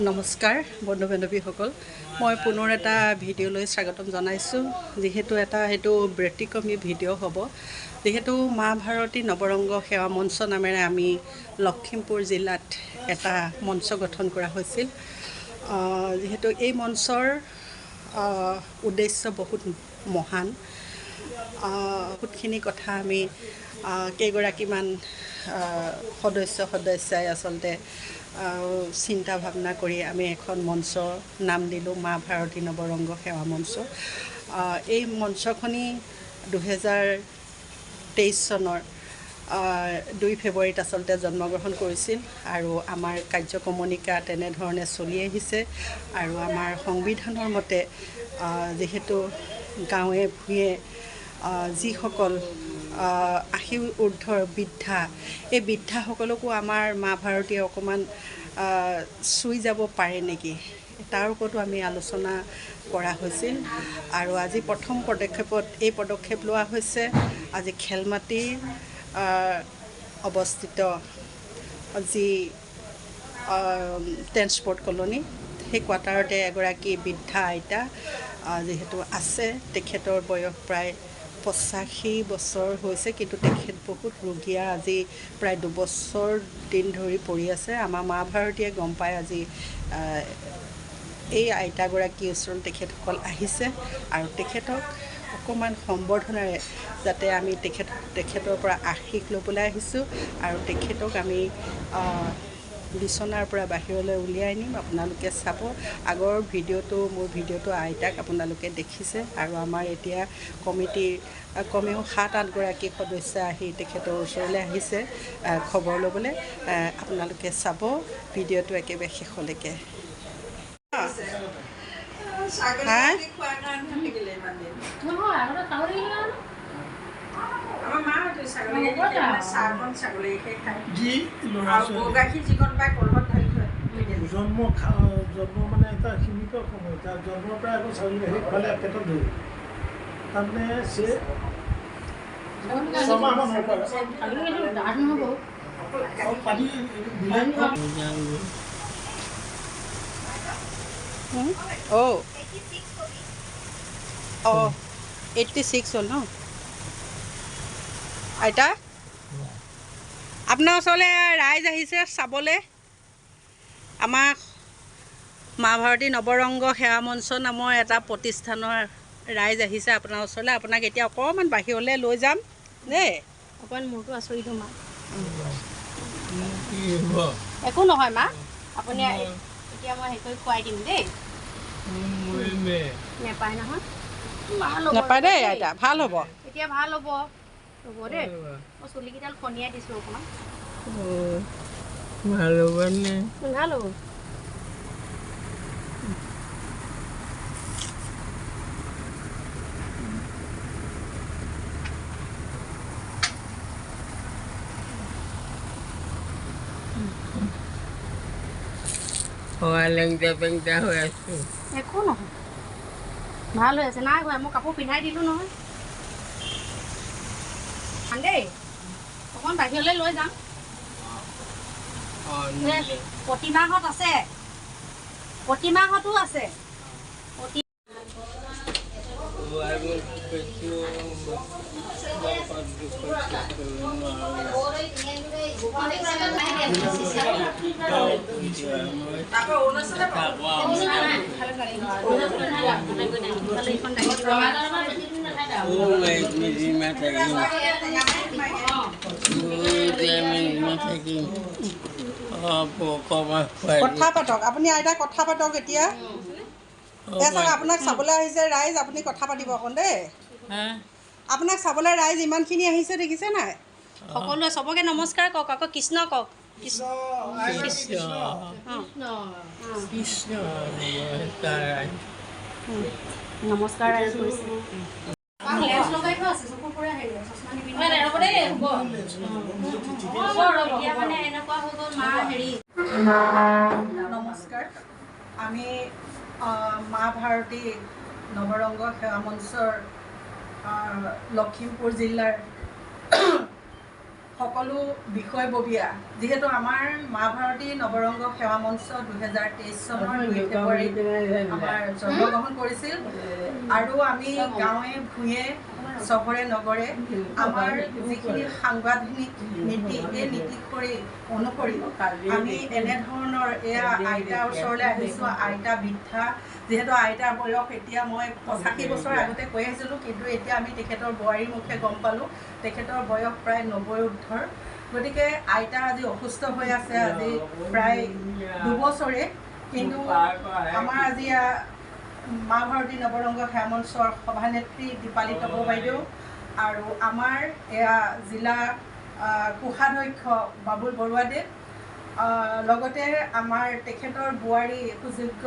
নমস্কাৰ বন্ধু বান্ধৱীসকল, মই পুনৰ এটা ভিডিঅ'লৈ স্বাগতম জনাইছোঁ। যিহেতু সেইটো ব্যতিক্ৰমী ভিডিঅ' হ'ব। যিহেতু মা ভাৰতী নৱৰংগ সেৱা মঞ্চ নামেৰে আমি লখিমপুৰ জিলাত এটা মঞ্চ গঠন কৰা হৈছিল। যিহেতু এই মঞ্চৰ উদ্দেশ্য বহুত মহান। বহুতখিনি কথা আমি কেইগৰাকীমান সদস্যাই আচলতে চিন্তা ভাৱনা কৰি আমি এখন মঞ্চ নাম দিলোঁ মা ভাৰতী নৱৰংগ সেৱা মঞ্চ। এই মঞ্চখনি 2023 চনৰ 2 ফেব্ৰুৱাৰীত আচলতে জন্মগ্ৰহণ কৰিছিল আৰু আমাৰ কাৰ্যক্ৰমণিকা তেনেধৰণে চলি আহিছে। আৰু আমাৰ সংবিধানৰ মতে যিহেতু গাঁৱে ভূঞে যিসকল 80 ঊৰ্ধৰ বৃদ্ধা, এই বৃদ্ধাসকলকো আমাৰ মা ভাৰতীয়ে অকণমান চুই যাব পাৰে নেকি, তাৰ ওপৰতো আমি আলোচনা কৰা হৈছিল। আৰু আজি প্ৰথম পদক্ষেপত এই পদক্ষেপ লোৱা হৈছে। আজি খেলমাটিৰ অৱস্থিত যি ট্ৰেন্সপৰ্ট কলনী, সেই কোৱাৰ্টাৰতে এগৰাকী বৃদ্ধা আইতা যিহেতু আছে। তেখেতৰ বয়স প্ৰায় 85 বছৰ হৈছে, কিন্তু তেখেত বহুত ৰোগীয়া। আজি প্ৰায় 2 বছৰ দিন ধৰি পৰি আছে। আমাৰ মা ভাৰতীয়ে গম পাই আজি এই আইতাগৰাকীৰ ওচৰত তেখেতসকল আহিছে আৰু তেখেতক অকণমান সম্বৰ্ধনাৰে যাতে আমি তেখেতৰ পৰা আশীষ ল'বলৈ আহিছোঁ। আৰু তেখেতক আমি বিচনাৰ পৰা বাহিৰলৈ উলিয়াই নিম। আপোনালোকে চাব আগৰ মোৰ ভিডিঅ'টো আইতাক আপোনালোকে দেখিছে। আৰু আমাৰ এতিয়া কমিটিৰ কমেও 7-8 গৰাকী সদস্য আহি তেখেতৰ ওচৰলৈ আহিছে খবৰ ল'বলৈ। আপোনালোকে চাব ভিডিঅ'টো একেবাৰে শেষলৈকে। জন্ম মানে এটা সীমিত সময়, তাৰ জন্মৰ পৰা আকৌ ছাগলী সেইফালে পেটত ধৰি তাৰমানে Oh, 86 হ'ল ন আইতা? আপোনাৰ ওচৰলৈ ৰাইজ আহিছে চাবলৈ। আমাৰ মা ভাৰতী নৱৰংগ সেৱা মঞ্চ নামৰ এটা প্ৰতিষ্ঠানৰ ৰাইজ আহিছে আপোনাৰ ওচৰলৈ। আপোনাক এতিয়া অকণমান বাহিৰলৈ লৈ যাম দেই। অকণমান মোৰটো আচৰি দিওঁ মা। একো নহয় মা, আপুনি এতিয়া মই সেই কৰি খুৱাই দিম দেই। নেপায় নহয়, নেপায় দেই আইতা, ভাল হ'ব এতিয়া, ভাল হ'ব ৰ'ব দেই। মই চুলিকেইডাল খনিয়াই দিছোঁ অকণমান, ভাল হ'ব নে? ভাল হ'ব। লেংটা হৈ আছো, একো নহয়, ভাল হৈ আছে। নাই হোৱা, মই কাপোৰ পিন্ধাই দিলোঁ নহয় দেই। অকণমান বাহিৰলৈ লৈ যাম। প্ৰতিমাহত আছে, প্ৰতিমাহতো আছে। কথা পাতক আপুনি, আইতা কথা পাতক এতিয়া। চাওক আপোনাক চাবলৈ আহিছে ৰাইজ, আপুনি কথা পাতিব অকণ দেই। আপোনাক চাবলৈ ৰাইজ ইমানখিনি আহিছে, দেখিছে নাই? সকলোৱে চবকে নমস্কাৰ কওক, আকৌ কৃষ্ণ কওক। নমস্কাৰ ৰাইজ কৰিছে। নমস্কাৰ, আমি মা ভাৰতী নৱৰংগ সেৱা মঞ্চৰ লখিমপুৰ জিলাৰ সকলো বিষয়ববীয়া যিহেতু আমাৰ মা ভাৰতী নৱৰংগ সেৱা মঞ্চ 2023 চনৰ 2 ফেব্ৰুৱাৰীত আমাৰ জন্মগ্ৰহণ কৰিছিল আৰু আমি গাঁৱে ভূঞে চহৰে নগৰে আমাৰ যিখিনি সাংবিধানিক নীতি এই নীতি অনুসৰি আমি এনেধৰণৰ এয়া আইতাৰ ওচৰলৈ আহিছোঁ। আইতা বৃদ্ধা যিহেতু আইতাৰ বয়স এতিয়া মই 85 বছৰ আগতে কৈ আহিছিলোঁ, কিন্তু এতিয়া আমি তেখেতৰ বোৱাৰীৰ মুখে গম পালোঁ তেখেতৰ বয়স প্ৰায় 90 ঊৰ্ধৰ। গতিকে আইতা আজি অসুস্থ হৈ আছে, আজি প্ৰায় 2 বছৰে। কিন্তু আমাৰ আজি মা ভাৰতী নৱৰংগ সেৱা মঞ্চৰ সভানেত্ৰী দীপালী তপ বাইদেউ আৰু আমাৰ এয়া জিলা কোষাধ্যক্ষ বাবুল বৰুৱাদেৱ, লগতে আমাৰ তেখেতৰ বোৱাৰী সুযোগ্য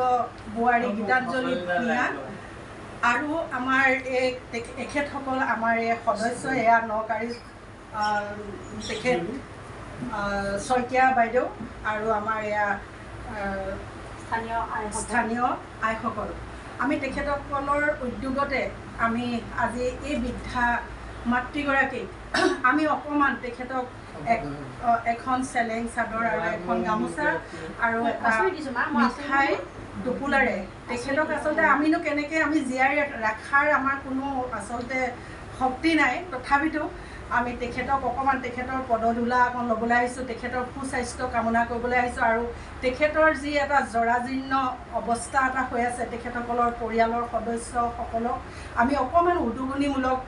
বোৱাৰী গীতাঞ্জলি ভূঞা আৰু আমাৰ এখেতসকল আমাৰ এই সদস্য এয়া নকাৰী তেখেত শইকীয়া বাইদেউ আৰু আমাৰ এয়া স্থানীয় আইসকল। আমি তেখেতসকলৰ উদ্যোগতে আমি আজি এই বৃদ্ধা মাতৃগৰাকীক আমি অকণমান তেখেতক এখন চেলেং চাদৰ আৰু এখন গামোচা আৰু এটা মিঠাই টোপোলাৰে তেখেতক আচলতে আমিনো কেনেকৈ আমি জীয়াই ৰখাৰ আমাৰ কোনো আচলতে শক্তি নাই, তথাপিতো আমি তেখেতক অকণমান তেখেতৰ পদধূলা অকণ ল'বলৈ আহিছোঁ, তেখেতৰ সুস্বাস্থ্য কামনা কৰিবলৈ আহিছোঁ আৰু তেখেতৰ যি এটা জৰাজীৰ্ণ অৱস্থা এটা হৈ আছে তেখেতসকলৰ পৰিয়ালৰ সদস্যসকলক আমি অকণমান উদগনিমূলক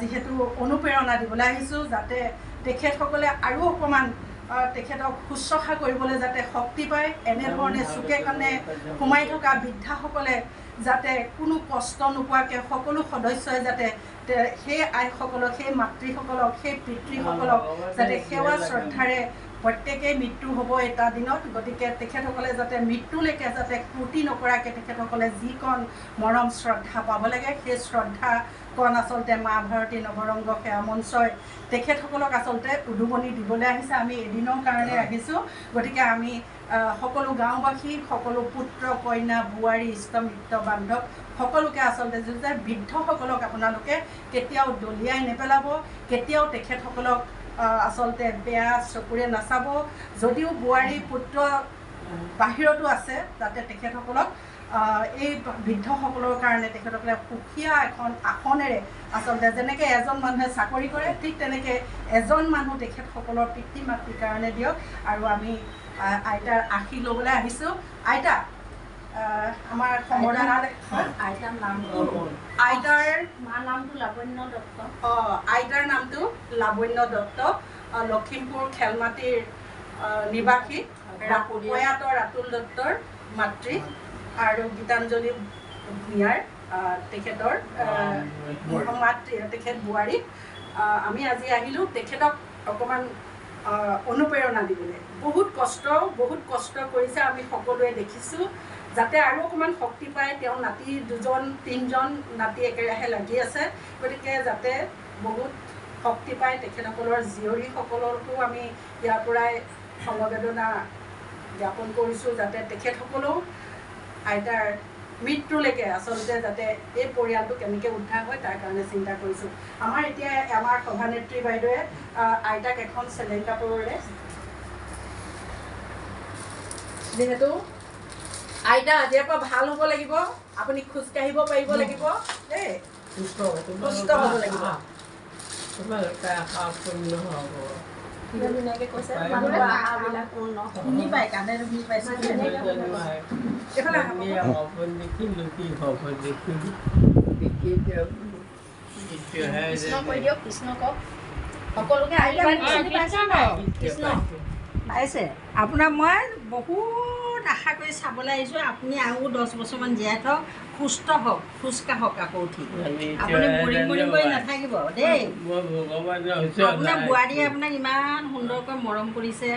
যিহেতু অনুপ্ৰেৰণা দিবলৈ আহিছোঁ, যাতে তেখেতসকলে আৰু অকণমান তেখেতক শুশ্ৰূষা কৰিবলৈ যাতে শক্তি পায়। এনেধৰণে চুকে কাণে সোমাই থকা বৃদ্ধাসকলে যাতে কোনো কষ্ট নোপোৱাকৈ সকলো সদস্যই যাতে সেই আইসকলক, সেই মাতৃসকলক, সেই পিতৃসকলক যাতে সেৱা শ্ৰদ্ধাৰে প্ৰত্যেকেই মৃত্যু হ'ব এটা দিনত। গতিকে তেখেতসকলে যাতে মৃত্যুলৈকে যাতে ক্ৰুটি নকৰাকৈ তেখেতসকলে যিকণ মৰম শ্ৰদ্ধা পাব লাগে সেই শ্ৰদ্ধাকণ আচলতে মা ভাৰতী নৱৰংগ সেৱা মঞ্চই তেখেতসকলক আচলতে উদগনি দিবলৈ আহিছে। আমি এদিনৰ কাৰণে আহিছোঁ। গতিকে আমি সকলো গাঁওবাসী, সকলো পুত্ৰ কন্যা বোৱাৰী ইষ্টমিত্ৰ বান্ধৱ সকলোকে আচলতে যে বৃদ্ধসকলক আপোনালোকে কেতিয়াও দলিয়াই নেপেলাব, কেতিয়াও তেখেতসকলক আচলতে বেয়া চকুৰে নাচাব। যদিও বোৱাৰী পুত্ৰ বাহিৰতো আছে, যাতে তেখেতসকলক এই বৃদ্ধসকলৰ কাৰণে তেখেতসকলে সুকীয়া এখন আসনেৰে আচলতে যেনেকৈ এজন মানুহে চাকৰি কৰে ঠিক তেনেকৈ এজন মানুহ তেখেতসকলৰ পিতৃ মাতৃৰ কাৰণে দিয়ক। আৰু আমি আইতাৰ আশীষ ল'বলৈ আহিছোঁ। আইতা আমাৰ সম্বৰ্ধনা আইতাৰ নামটো লাৱণ্য দত্ত। আইতাৰ নামটো লাৱণ্য দত্ত, লখিমপুৰ খেলমাটিৰ নিবাসী, প্ৰয়াত ৰাতুল দত্তৰ মাতৃ আৰু গীতাঞ্জলি ভূঞাৰ তেখেতৰ মাতৃ, তেখেত বোৱাৰী। আমি আজি আহিলোঁ তেখেতক অকণমান অনুপ্ৰেৰণা দিবলৈ। বহুত কষ্ট কৰিছে, আমি সকলোৱে দেখিছোঁ, যাতে আৰু অকণমান শক্তি পায়। তেওঁ নাতি 2-3জন নাতি একেৰাহে লাগি আছে, গতিকে যাতে বহুত শক্তি পায়। তেখেতসকলৰ জীয়ৰীসকলকো আমি ইয়াৰ পৰাই সমবেদনা জ্ঞাপন কৰিছোঁ, যাতে তেখেতসকলেও আইতাৰ মৃত্যুলৈকে আচলতে যাতে এই পৰিয়ালটো কেনেকৈ উদ্ধাৰ হয় তাৰ কাৰণে চিন্তা কৰিছোঁ। আমাৰ এতিয়া আমাৰ সভানেত্ৰী বাইদেৱে আইতাক এখন চেলেং কাপোৰেৰে, যিহেতু আইতা আজিৰ পৰা ভাল হ'ব লাগিব, আপুনি খোজকাঢ়িব পাৰিব লাগিব দেই, সুস্থ হ'ব লাগিব। ধুনীয়াকৈ কৈছে, শুনি পায়, কাণেৰে শুনি পাইছে। এইফালে কৃষ্ণ কৈ দিয়ক, কৃষ্ণ কওক সকলোকে। কৃষ্ণ পাইছে আপোনাক মই বহুত আশা কৰি চাবলৈ আহিছোঁ। আপুনি আৰু 10 বছৰমান জীয়াই থওক, সুস্থ হওক, খোজকাঢ়ক আকৌ উঠি। আপুনি মৰিম কৰি নাথাকিব দেই। আপোনাৰ বোৱাৰীয়ে আপোনাক ইমান সুন্দৰকৈ মৰম কৰিছে,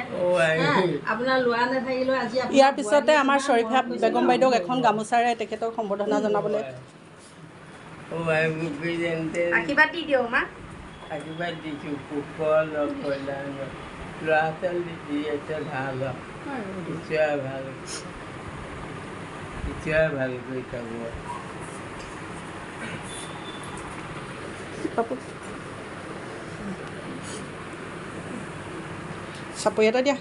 আপোনাৰ ল'ৰা নাথাকিলেও আজি ইয়াৰ পিছতে আমাৰ শ্বৰীফা বেগম বাইদেউক এখন গামোচাৰে তেখেতক সম্বৰ্ধনা জনাবলৈ আশীৰ্বাদ দি দিয়ক। মা আশীৰ্বাদ দিছোঁ, কুশল কল্যাণ ল'ৰা ছোৱালী দি আছে ভাল, ঈশ্বৰে ভাল কৰি থাকব। চাপৰি এটা দিয়া।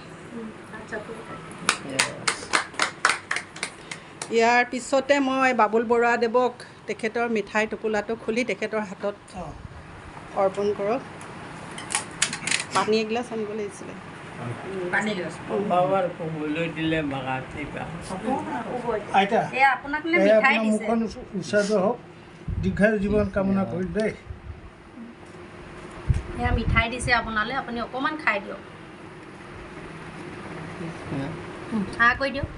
ইয়াৰ পিছতে মই বাবুল বৰুৱাদেৱক তেখেতৰ মিঠাই টোপোলাটো খুলি তেখেতৰ হাতত অৰ্পণ কৰক। পানী এগিলাচ আনিব লাগিছিলে। বাবাৰ ক'বলৈ দিলে মাগাতি আইতা আপোনাৰ মুখখন উচ্চাৰিত হওক, দীৰ্ঘায়ু জীৱন কামনা কৰিল দেই। এয়া মিঠাই দিছে আপোনালৈ, আপুনি অকণমান খাই দিয়ক। কৰি দিয়ক।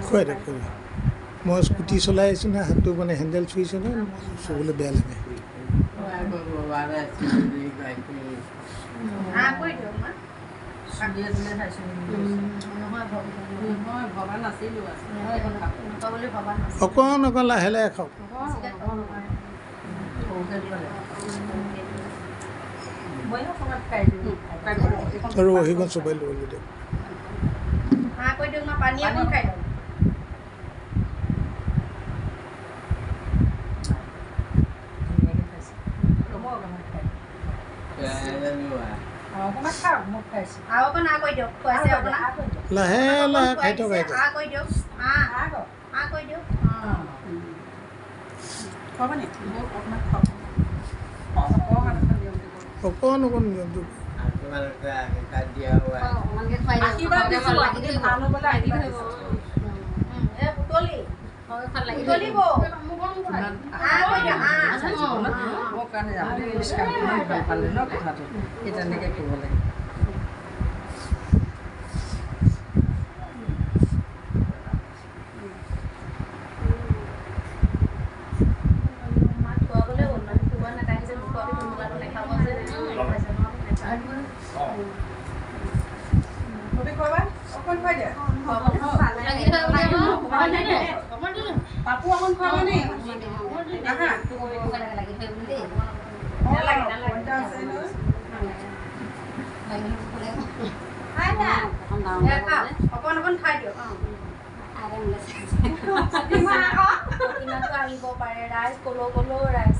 খুৱাই দে মই স্কুটি চলাই আহিছোঁ নহয়, হাতটো মানে হেণ্ডেল চুইছোঁ নহয়, চুবলৈ বেয়া লাগে। অকণ অকণ লাহে লাহে খাওক। আৰু সেইখন চবাই লৈ দিয়ক। পানী অকণ খাই দিয়ক। লাহে লাহে খাই থক আইতা। অকণ অকণ নিয়মটো তেনেকৈ কৰিব লাগে। পাপু অকণ খোৱাব নে? অকণ অকণ খাই দিয়ক। প্ৰতিমাটো আহিব পাৰে, ৰাইজ ক'লেও ৰাইজ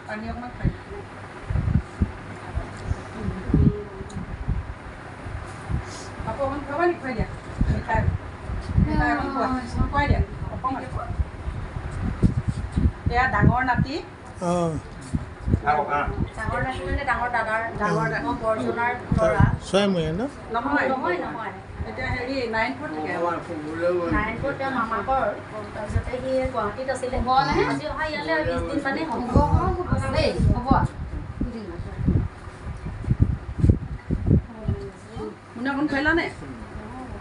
পানী অকণমান খাই পাপু অকণ খুৱাব নি? খুৱাই দিয়া মিঠাই খুৱাই দিয়া অকণমান। এয়া ডাঙৰ নাতি, ডাঙৰ নাতি মানে ডাঙৰ দাদাৰ ডাঙৰ বৰজনাৰ ল'ৰা। ছয়মহীয়া ন? নহয় নহয় এতিয়া হেৰি 9ত থাকে। 9ত তেওঁ মামাকৰ, তাৰপিছতে সি গুৱাহাটীত আছিলে। আজি অহা ইয়ালৈ 20 দিন মানে হ'ব দেই, হ'ব। মুনা অকণ খুৱাইলা নে?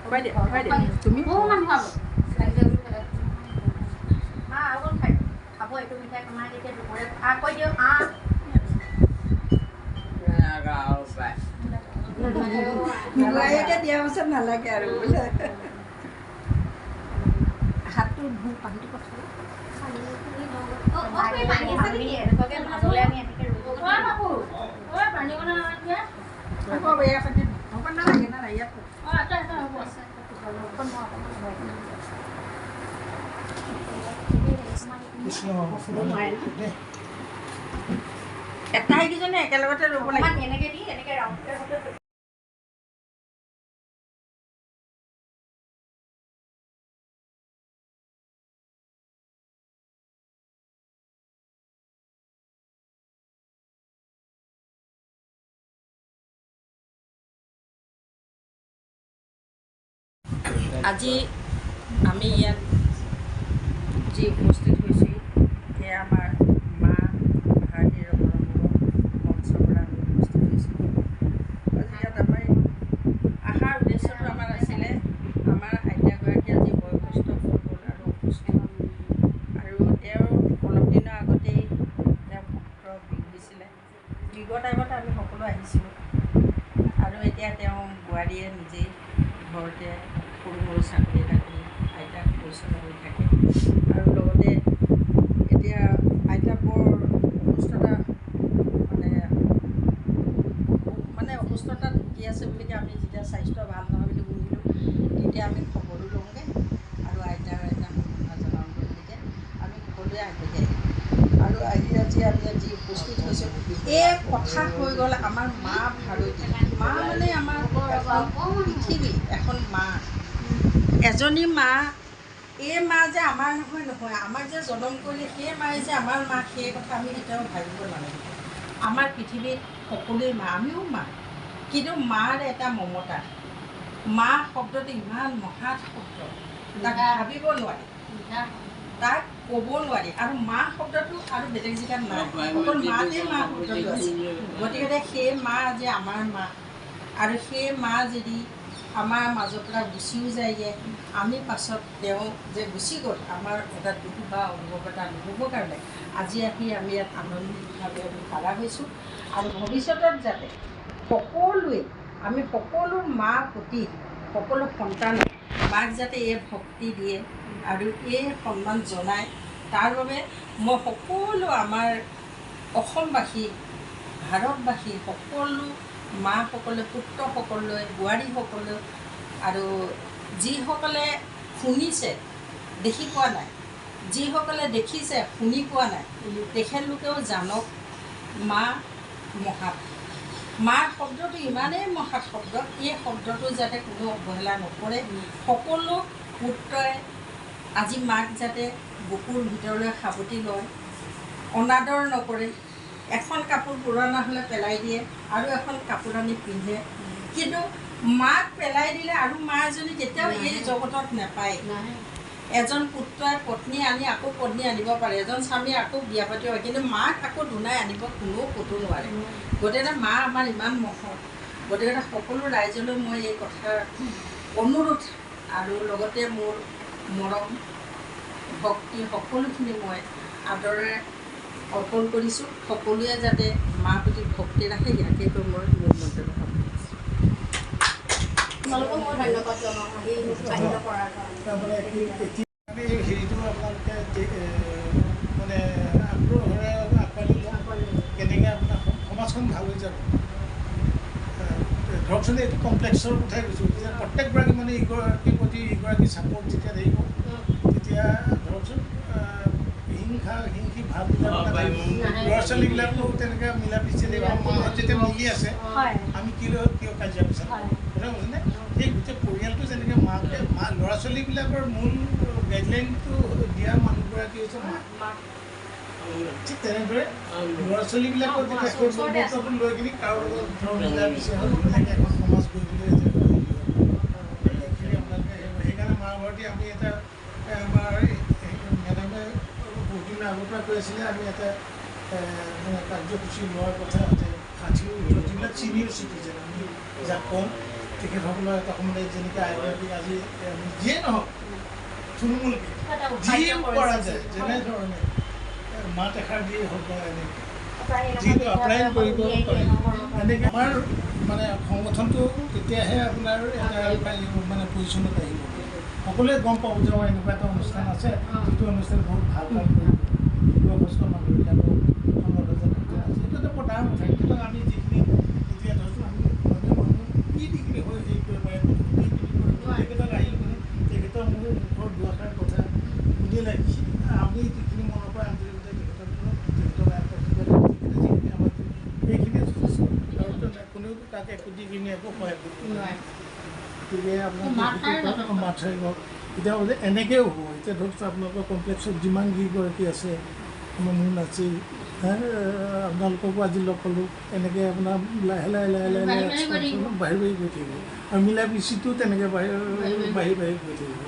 খুৱাই দিয়া তুমি আৰু অকণ খাই খাব। এইটো মিঠাই কমাই এতিয়া দুপৰীয়া কৈ দিয়ক। দিয়াৰ পিছত নালাগে আৰু বোলে হাতটো ধুই পানীটো পঠাব। এটা সেইকেইজনে একেলগতে ৰ'ব লাগে। এনেকে দি এনেকে ৰাউণ্ডকে আজি আমি ইয়াত যি উপস্থিত হৈছোঁ, সেয়া আমাৰ মা ভাৰতীয় মঞ্চৰ পৰা আমি উপস্থিত হৈছোঁ। আজি ইয়াত আমাৰ অহাৰ উদ্দেশ্যটো আমাৰ আছিলে, আমাৰ আইতাগৰাকী আজি বয়সস্থ হৈ গ'ল আৰু অসুস্থ, আৰু তেওঁৰ অলপ দিনৰ আগতেই তেওঁৰ পুত্ৰ বিষ হৈছিলে। বিগৰ টাইমতে আমি সকলো আহিছিলোঁ, আৰু এতিয়া তেওঁ বোৱাৰীয়ে নিজেই ঘৰতে সৰু সৰু চাকৰি এটা কৰি আইতাক পৰিচালনা কৰি থাকে। আৰু লগতে এতিয়া আইতা বৰ অসুস্থতা মানে অসুস্থতাত ভুগি আছে বুলিকে আমি যেতিয়া স্বাস্থ্য ভাল নহয় বুলি শুনিলোঁ, তেতিয়া আমি সকলোৱে আগবাঢ়ি আৰু আজি আমি আজি উপস্থিত হৈছোঁ। এই কথা হৈ গ'ল আমাৰ মা ভাৰতী। মা মানে আমাৰ পৃথিৱী এখন মা, এজনী মা। এই মা যে আমাৰ নহয়, আমাক যে জনম কৰিলে সেই মায়ে যে আমাৰ মা, সেই কথা আমি কেতিয়াও ভাবিব নালাগে। আমাৰ পৃথিৱীত সকলোৱে মা, আমিও মা, কিন্তু মাৰ এটা মমতা। মা শব্দটো ইমান মহৎ শব্দ, তাক ভাবিব নোৱাৰি, তাক ক'ব নোৱাৰি। আৰু মা শব্দটো আৰু বেলেগ জেগাত নাই, অকল মাতে মা শব্দটো আছে। গতিকে সেই মা যে আমাৰ মা, আৰু সেই মা যদি আমাৰ মাজৰ পৰা গুচিও যায়গৈ, আমি পাছত তেওঁ যে গুচি গ'ল, আমাৰ এটা দুখ বা অনুভৱ এটা নহ'বৰ কাৰণে আজি আহি আমি ইয়াত আনন্দিতভাৱে আমি খাৰা হৈছোঁ। আৰু ভৱিষ্যতত যাতে সকলোৱে আমি সকলো মা প্ৰতি সকলো সন্তানে মাক যাতে এই ভক্তি দিয়ে আৰু এই সন্মান জনায়, তাৰ বাবে মই সকলো আমাৰ অসমবাসী, ভাৰতবাসী সকলো মাসকলে, পুত্ৰসকলে, বোৱাৰীসকলে আৰু যিসকলে শুনিছে দেখি পোৱা নাই, যিসকলে দেখিছে শুনি পোৱা নাই, তেখেতলোকেও জানক মা মহাত। মাৰ শব্দটো ইমানেই মহৎ শব্দ, এই শব্দটো যাতে কোনো অৱহেলা নকৰে। সকলো পুত্ৰই আজি মাক যাতে বুকুৰ ভিতৰলৈ সাৱটি লয়, অনাদৰ নকৰে। এখন কাপোৰ পুৰণা হ'লে পেলাই দিয়ে আৰু এখন কাপোৰ আনি পিন্ধে, কিন্তু মাক পেলাই দিলে আৰু মা এজনী কেতিয়াও এই জগতত নাপায়। এজন পুত্ৰই পত্নী আনি আকৌ পত্নী আনিব পাৰে, এজন স্বামীয়ে আকৌ বিয়া পাতিব পাৰে, কিন্তু মাক আকৌ দুনাই আনিব কোনেও ক'তো নোৱাৰে। গতিকে মা আমাৰ ইমান মহৎ। গতিকে সকলো ৰাইজলৈ মই এই কথাৰ অনুৰোধ আৰু লগতে মোৰ মৰম ভক্তি সকলোখিনি মই আদৰেৰে অৰ্পণ কৰিছোঁ। সকলোৱে যাতে মাৰ প্ৰতি ভক্তি ৰাখে, ইয়াকে কৈ মই মোৰ মন্তব্য তোমালোকক মই ধন্যবাদ জনাওঁ এই উৎসাহিত কৰাৰ কাৰণে। তাৰমানে হেৰিটো আপোনালোকে মানে আগ্ৰহেৰে আঁকোৱালি কেনেকৈ আপোনাৰ সমাজখন ভাল হৈ যাব। ধৰকচোন এইটো কমপ্লেক্সৰ কথাই কৈছোঁ যে প্ৰত্যেকগৰাকী মানে ইগৰাকীৰ প্ৰতি ইগৰাকী ছাপৰ্ট যেতিয়া থাকিব, তেতিয়া ধৰকচোন হিংসি ভাৱবিলাক ল'ৰা ছোৱালীবিলাকো তেনেকৈ মিলা প্ৰীতিৰে মাহঁত যেতিয়া মিলি আছে, আমি কিয় কাজিয়া পেচাল কথা কৈছেনে? সেই গোটেই পৰিয়ালটো যেনেকৈ মা ল'ৰা ছোৱালীবিলাকৰ মূল গাইডলাইনটো দিয়া মানুহগৰাকী হৈছে মা। ঠিক তেনেদৰে ল'ৰা ছোৱালীবিলাকৰ যেতিয়া সেই বন্ধুত্বটো লৈ কিনি কাৰো লগত ধৰক মিলা প্ৰীতি হ'ল, ধুনীয়াকৈ এখন সমাজ কৰিবলৈ সেইখিনি আপোনালোকে সেইকাৰণে মা ভাৰতী আমি এটা আমাৰ মেডামে বহুত দিনৰ আগৰ পৰা কৈ আছিলে, আমি এটা মানে কাৰ্যসূচী লোৱাৰ কথা যে 60 যিবিলাক ছিনিয়ৰ চিটিজেন আমি যাক কম, তেখেতসকলৰ এটা সময় যেনেকৈ আইগৰাকীক আজি আমি যিয়ে নহওক থুলমূলকৈ যি কৰা যায়, যেনেধৰণে মাত এষাৰ দিয়ে হওক বা এনেকৈ যিটো আপ্যায়ন কৰিব পাৰি, এনেকৈ আমাৰ মানে সংগঠনটো তেতিয়াহে আপোনাৰ এটা মানে পজিশ্যনত আহিব। সকলোৱে গম পাব যে এনেকুৱা এটা অনুষ্ঠান আছে, যিটো অনুষ্ঠান বহুত ভাল কাম কৰিব, বয়সস্থ মানুহবিলাকৰ সংগঠন আছে। এইটো এটা বৰ ডাঙৰ কথা। কিন্তু আমি যিখিনি এতিয়া ধৰক আমি মানুহ কি ডিগ্ৰী হৈ হেৰি কৰিব পাৰে, তেখেতক আহি মানে তেখেতৰ মোৰ মুখৰ দুআষাৰ কথা শুনিলে আমি যিখিনি মনৰ পৰা আন্তৰিকতা তেখেতক যিখিনি আমাৰ সেইখিনিয়ে যথেষ্ট। আৰু কোনেও তাক একোটি কিনি একো সহায় কৰিব নোৱাৰে। গতিকে আপোনালোকে মাত হাৰিব। এতিয়া বোলে এনেকৈও হ'ব। এতিয়া ধৰক আপোনালোকৰ কমপ্লেক্সত যিমান যিগৰাকী আছে, আমাৰ মোৰ নাচি আপোনালোককো আজি লগ পালোঁ, এনেকৈ আপোনাৰ লাহে লাহে বাঢ়ি বাঢ়ি গৈ থাকিব আৰু মিলা প্ৰীতিটো তেনেকৈ বাঢ়ি গৈ থাকিব।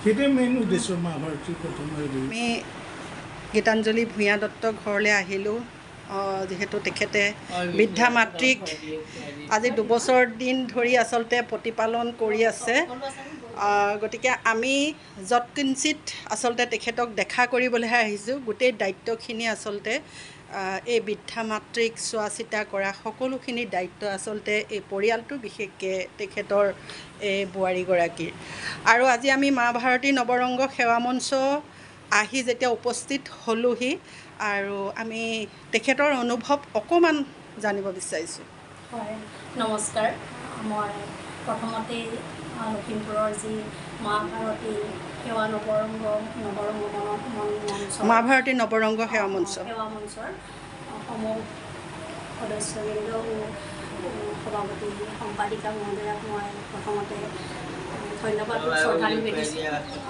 সেইটোৱে মেইন উদ্দেশ্য মা ভাৰতীৰ প্ৰথম হেৰি। আমি গীতাঞ্জলি ভূঞা দত্ত ঘৰলৈ আহিলোঁ, যিহেতু তেখেতে বৃদ্ধা মাতৃক আজি 2 বছৰ দিন ধৰি আচলতে প্ৰতিপালন কৰি আছে। গতিকে আমি যৎকিঞ্চিত আচলতে তেখেতক দেখা কৰিবলৈহে আহিছোঁ। গোটেই দায়িত্বখিনি আচলতে এই বৃদ্ধা মাতৃক চোৱা চিতা কৰা সকলোখিনি দায়িত্ব আচলতে এই পৰিয়ালটো, বিশেষকৈ তেখেতৰ এই বোৱাৰীগৰাকীৰ। আৰু আজি আমি মা ভাৰতী নৱৰংগ সেৱা মঞ্চ আহি যেতিয়া উপস্থিত হ'লোহি, আৰু আমি তেখেতৰ অনুভৱ অকণমান জানিব বিচাৰিছোঁ। হয়, নমস্কাৰ। মই প্ৰথমতেই লখিমপুৰৰ যি মা ভাৰতী সেৱা নৱৰংগ মঞ্চ মঞ্চৰ মা ভাৰতী নৱৰংগ সেৱা মঞ্চ সেৱা মঞ্চৰ সমূহ সদস্যবৃন্দ সভাপতি সম্পাদিকা মহোদয়াক মই প্ৰথমতে ধন্যবাদ শ্ৰদ্ধা নিবেদিছোঁ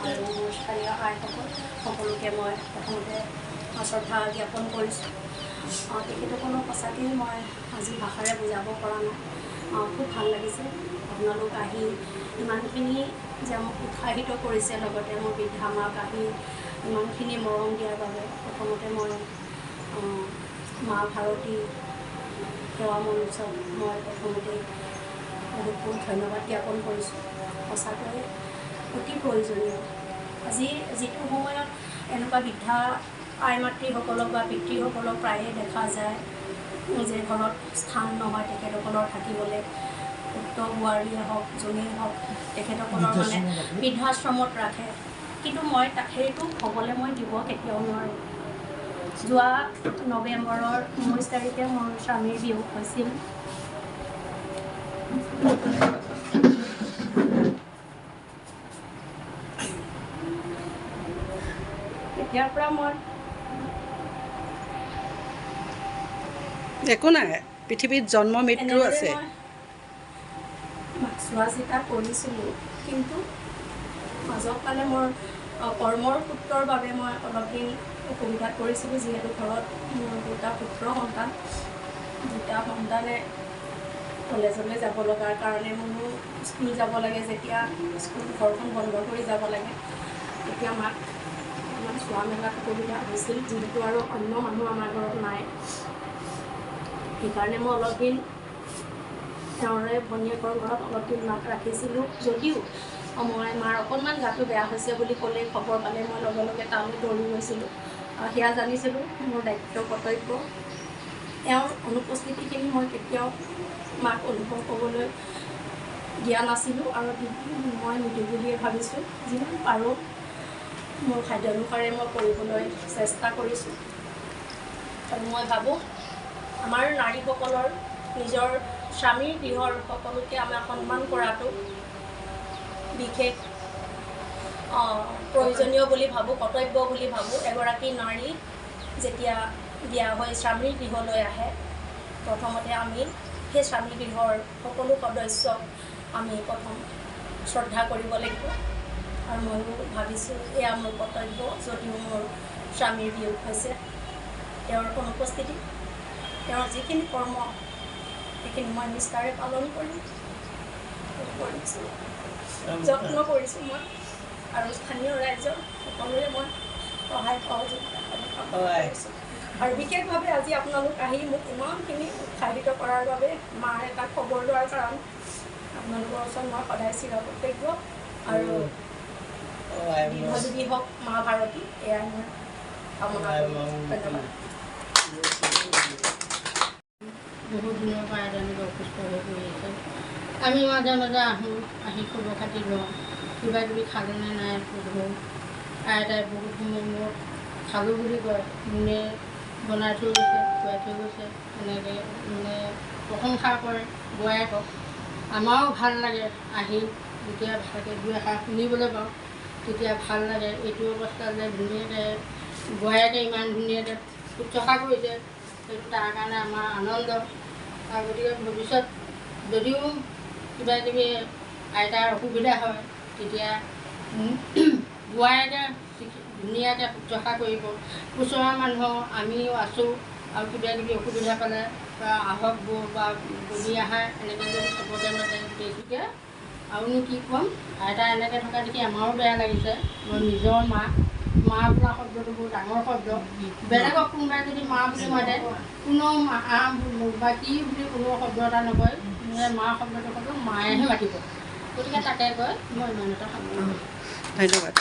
আৰু মোৰ স্থানীয় আইসকল সকলোকে মই প্ৰথমতে শ্ৰদ্ধা জ্ঞাপন কৰিছোঁ। তেখেতসকলক সঁচাকৈ মই আজি ভাষাৰে বুজাব পৰা নাই। খুব ভাল লাগিছে আপোনালোক আহি ইমানখিনি যে মোক উৎসাহিত কৰিছে, লগতে মোৰ বৃদ্ধা মাক আহি ইমানখিনি মৰম দিয়াৰ বাবে প্ৰথমতে মই মা ভাৰতী সেৱা মঞ্চক মই প্ৰথমতে বহুত বহুত ধন্যবাদ জ্ঞাপন কৰিছোঁ। সঁচাকৈ অতি প্ৰয়োজনীয়। আজি যিটো সময়ত এনেকুৱা বৃদ্ধা আই মাতৃসকলক বা পিতৃসকলক প্ৰায়ে দেখা যায় যে ঘৰত স্থান নহয় তেখেতসকলৰ থাকিবলৈ, উক্ত বোৱাৰীয়ে হওক যোনেই হওক তেখেতসকলৰ মানে বৃদ্ধাশ্ৰমত ৰাখে। কিন্তু মই সেইটো হ'বলৈ মই দিব কেতিয়াও নোৱাৰোঁ। যোৱা নৱেম্বৰৰ 19 তাৰিখে মোৰ স্বামীৰ বিয়োগ হৈছিল। তেতিয়াৰ পৰা মই একো নাই, পৃথিৱীত জন্ম মৃত্যু আছে। চোৱা চিতা কৰিছিলোঁ, কিন্তু মাজৰফালে মোৰ কৰ্মৰ সূত্ৰৰ বাবে মই অলপ দিন অসুবিধাত পৰিছিলোঁ। যিহেতু ঘৰত মোৰ দুটা পুত্ৰ সন্তান, দুটা সন্তানে কলেজলৈ যাব লগাৰ কাৰণে মোৰো স্কুল যাব লাগে। যেতিয়া স্কুল ঘৰখন বন্ধ কৰি যাব লাগে তেতিয়া মাক অকণমান চোৱা মেলাত অসুবিধা হৈছিল, যিহেতু আৰু অন্য মানুহ আমাৰ ঘৰত নাই। সেইকাৰণে মই অলপ দিন তেওঁৰে ভনীয়েকৰ ঘৰত অলপ দিন মাক ৰাখিছিলোঁ। যদিও মই মাৰ অকণমান গাটো বেয়া হৈছে বুলি ক'লে খবৰ পালে মই লগে লগে তালৈ দৌৰি গৈছিলোঁ। সেয়া জানিছিলোঁ মোৰ দায়িত্ব কৰ্তব্য। তেওঁৰ অনুপস্থিতিখিনি মই কেতিয়াও মাক অনুভৱ কৰিবলৈ দিয়া নাছিলোঁ আৰু মই নিদিওঁ বুলিয়ে ভাবিছোঁ। যিমান পাৰোঁ মোৰ খাদ্য অনুসাৰে মই কৰিবলৈ চেষ্টা কৰিছোঁ। আৰু মই ভাবোঁ আমাৰ নাৰীসকলৰ নিজৰ স্বামীৰ গৃহৰ সকলোকে আমাৰ সন্মান কৰাটো বিশেষ প্ৰয়োজনীয় বুলি ভাবোঁ, কৰ্তব্য বুলি ভাবোঁ। এগৰাকী নাৰী যেতিয়া বিয়া হৈ স্বামীৰ গৃহলৈ আহে, প্ৰথমতে আমি সেই স্বামী গৃহৰ সকলো সদস্যক আমি প্ৰথম শ্ৰদ্ধা কৰিব লাগিব। আৰু ময়ো ভাবিছোঁ এয়া মোৰ কৰ্তব্য। যদিও মোৰ স্বামীৰ বিয়োগ হৈছে, তেওঁৰ অনুপস্থিতি, তেওঁৰ যিখিনি কৰ্ম সেইখিনি মই নিষ্ঠাৰে পালন কৰিছোঁ, যত্ন কৰিছোঁ মই। আৰু স্থানীয় ৰাইজৰ সকলোৰে মই সহায় সহযোগিতা কৰিছোঁ। আৰু বিশেষভাৱে আজি আপোনালোক আহি মোক ইমানখিনি উৎসাহিত কৰাৰ বাবে, মাৰ এটা খবৰ লোৱাৰ কাৰণে আপোনালোকৰ ওচৰত মই সদায় চিৰকৃতজ্ঞ। আৰু দীৰ্ঘজীৱী হওক মা ভাৰতী, এয়াই মই কামনা কৰোঁ। ধন্যবাদ। বহুত দিনৰ পৰা তেনেকৈ অসুস্থ হৈ পৰি আছে। আমি মাজে মাজে আহোঁ, আহি খবৰ খাতি লওঁ, কিবা কিবি খালেনে নাই সোধোঁ। আইতাই বহুত সময় মূৰত খালোঁ বুলি কয়, মোনে বনাই থৈ গৈছে, খুৱাই থৈ গৈছে, এনেকৈ মানে প্ৰশংসা কৰে বোৱাৰীয়েকক। আমাৰো ভাল লাগে আহি যেতিয়া ভালকৈ দুই এষাৰ শুনিবলৈ পাওঁ, তেতিয়া ভাল লাগে। এইটো অৱস্থালৈ ধুনীয়াকৈ বোৱাৰীয়েকে ইমান ধুনীয়াকৈ শুশ্ৰূষা কৰিছে, সেইটো তাৰ কাৰণে আমাৰ আনন্দ। আৰু গতিকে ভৱিষ্যত যদিও কিবা কিবি আইতাৰ অসুবিধা হয়, তেতিয়া বোৱাৰীয়েকে ধুনীয়াকৈ শুশ্ৰূষা কৰিব। ওচৰৰ মানুহ আমিও আছোঁ, আৰু কিবা কিবি অসুবিধা পালে বা আহক বৌ বা বহি আহা এনেকৈ যদি চবকে মাতে, বেছিকৈ আৰুনো কি ক'ম। আইতা এনেকৈ থকা দেখি আমাৰো বেয়া লাগিছে। মই নিজৰ মা বোলা শব্দটো বহুত ডাঙৰ শব্দ। বেলেগক কোনোবাই যদি মা বুলি মাতে, কোনো মা বা কি বুলি কোনো শব্দ এটা নকয়, মা শব্দটো ক'লেও মায়েহে মাতিব। গতিকে তাকে কয় মই ইমান এটা সামৰণি। ধন্যবাদ।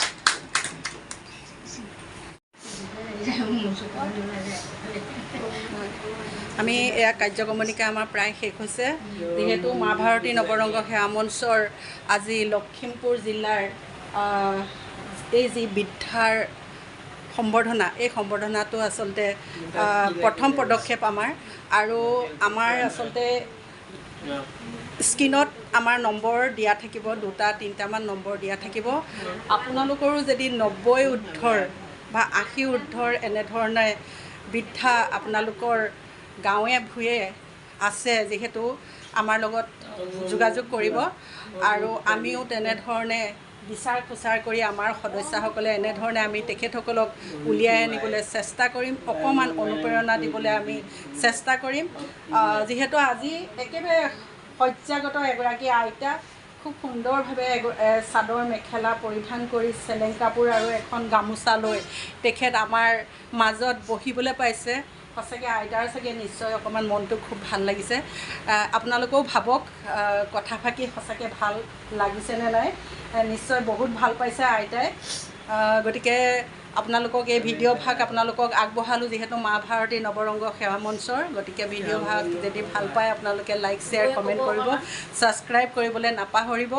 আমি এয়া কাৰ্যক্ৰমণিকা আমাৰ প্ৰায় শেষ হৈছে। যিহেতু মা ভাৰতী নৱৰংগ সেৱা মঞ্চৰ আজি লখিমপুৰ জিলাৰ এই যি বৃদ্ধাৰ সম্বৰ্ধনা, এই সম্বৰ্ধনাটো আচলতে প্ৰথম পদক্ষেপ আমাৰ। আৰু আমাৰ আচলতে স্ক্ৰীণত আমাৰ নম্বৰ দিয়া থাকিব, 2-3টামান নম্বৰ দিয়া থাকিব। আপোনালোকৰো যদি 90 ঊৰ্ধ্বৰ বা 80 ঊৰ্ধৰ এনেধৰণে বৃদ্ধা আপোনালোকৰ গাঁৱে ভূঞে আছে যিহেতু আমাৰ লগত যোগাযোগ কৰিব আৰু আমিও তেনেধৰণে বিচাৰ খোচাৰ কৰি আমাৰ সদস্যসকলে এনেধৰণে আমি তেখেতসকলক উলিয়াই আনিবলৈ চেষ্টা কৰিম, অকণমান অনুপ্ৰেৰণা দিবলৈ আমি চেষ্টা কৰিম। যিহেতু আজি একেবাৰে শয্যাগত এগৰাকী আইতা খুব সুন্দৰভাৱে চাদৰ মেখেলা পৰিধান কৰি চেলেং কাপোৰ আৰু এখন গামোচা লৈ তেখেত আমাৰ মাজত বহিবলৈ পাইছে। সঁচাকৈ আইতাৰ চাগে নিশ্চয় অকণমান মনটো খুব ভাল লাগিছে। আপোনালোকেও ভাবক কথাফাকি সঁচাকৈ ভাল লাগিছেনে নাই। নিশ্চয় বহুত ভাল পাইছে আইতাই। গতিকে আপোনালোকক এই ভিডিঅ' ভাগ আপোনালোকক আগবঢ়ালোঁ যিহেতু মা ভাৰতী নৱৰংগ সেৱা মঞ্চৰ। গতিকে ভিডিঅ' ভাগ যদি ভাল পায় আপোনালোকে লাইক শ্বেয়াৰ কমেণ্ট কৰিব, ছাবস্ক্ৰাইব কৰিবলৈ নাপাহৰিব।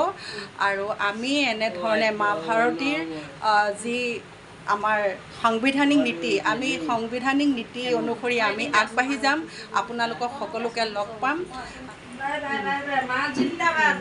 আৰু আমি এনেধৰণে মা ভাৰতীৰ যি আমাৰ সাংবিধানিক নীতি, আমি সাংবিধানিক নীতি অনুসৰি আমি আগবাঢ়ি যাম। আপোনালোকক সকলোকে লগ পাম। মা জিন্দাবাদ।